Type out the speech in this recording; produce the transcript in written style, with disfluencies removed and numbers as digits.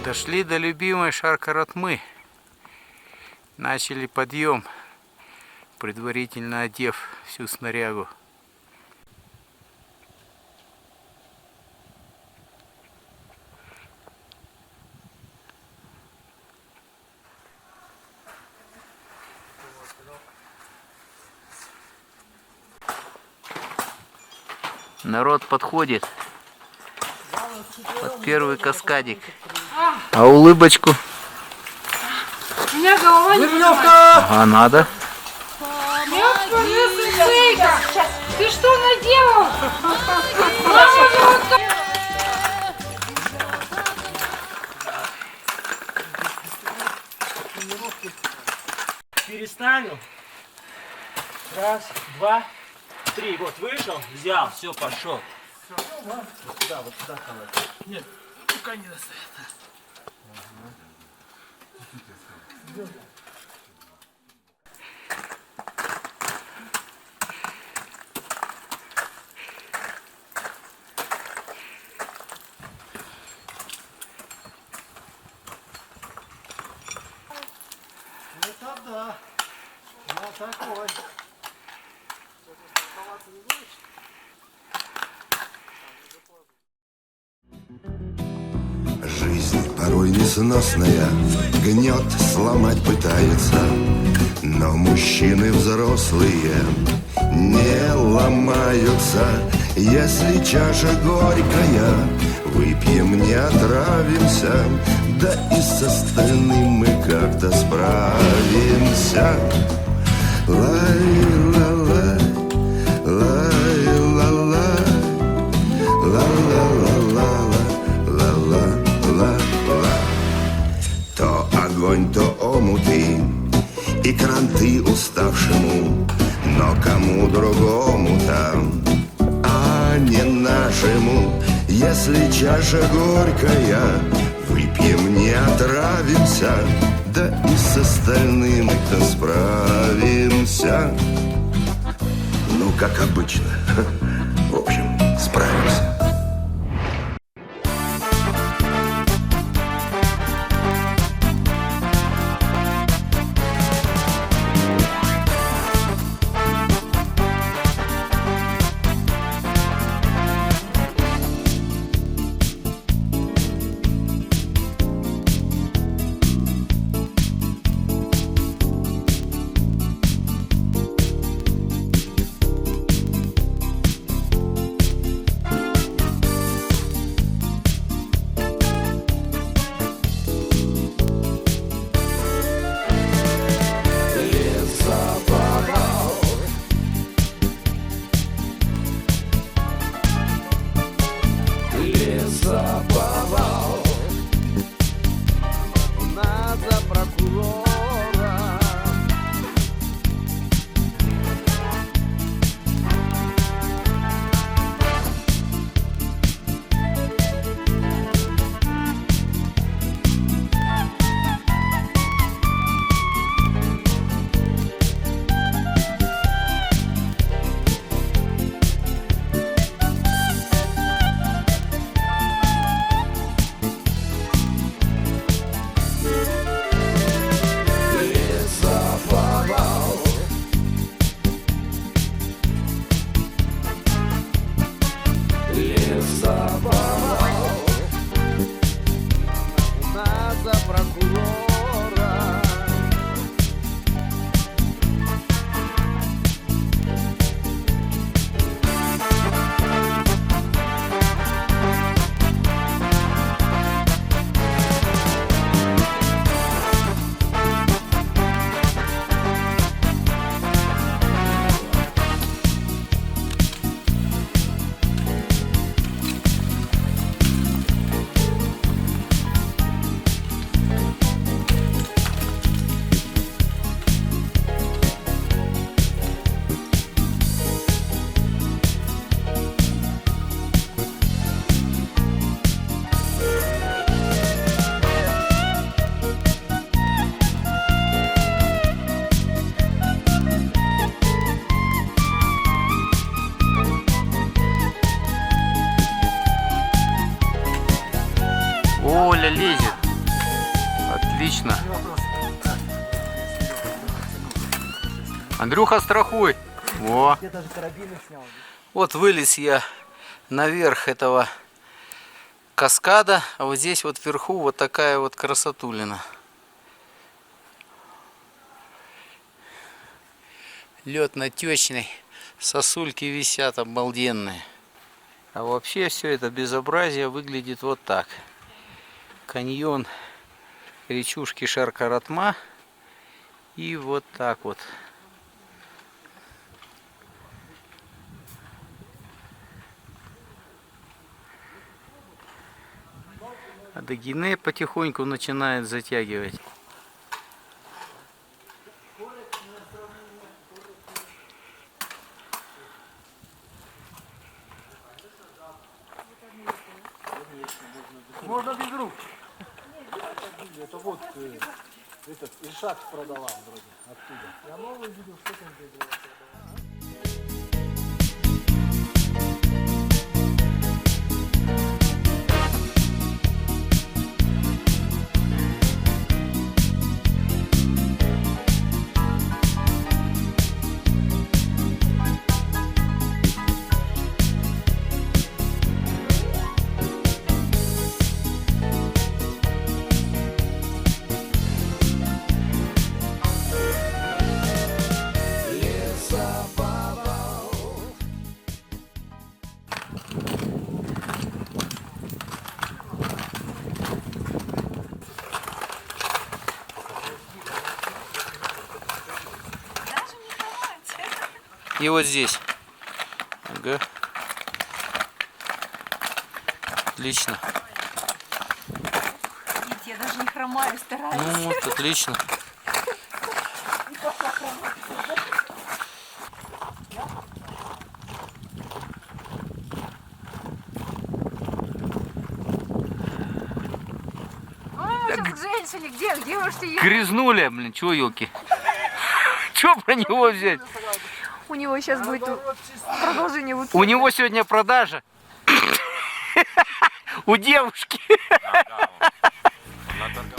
Дошли до любимой Шаркаратмы. Начали подъем, предварительно одев всю снарягу. Народ подходит под первый каскадик. А улыбочку? У меня голова не Ага, надо. Ты что наделал? Переставил. Раз, два, три. Вот вышел, взял, все, пошел. Вот сюда халат. Нет, рука не достает. Это да. Ну такой. Жизнь порой несносная, гнет, сломать пытается. Но мужчины взрослые не ломаются. Если чаша горькая, выпьем, не отравимся. Да и с остальным мы как-то справимся. Лай-ла-лай, лай-ла-лай, ла-ла-ла-ла-ла-ла-ла. То огонь, то омуты, и кранты уставшему, но кому другому-то, а не нашему. Если чаша горькая, выпьем, не отравимся. Да и с остальным мы-то справимся. Ну, как обычно. В общем, справимся. Оля лезет. Отлично. Андрюха, страхуй. Во. Я даже карабины снял. Вот вылез я наверх этого каскада, а вот здесь вот вверху вот такая вот красотулина. Лед натечный, сосульки висят обалденные. А вообще все это безобразие выглядит вот так. Каньон речушки Шаркаратма. И вот так вот. А Дагине потихоньку начинает затягивать. Можно без рук. Это вот этот Ильшат продавал вроде оттуда. Я новый видел, что там продавал. И вот здесь. Ага. Отлично. Видите, я даже не хромаю, стараюсь. Ну вот, отлично. К женщине, где уж ты ехал? Грязнули, блин, чего елки? Чего про него взять? У него сейчас будет продолжение вот. У него сегодня продажа. У девушки. Наторговал.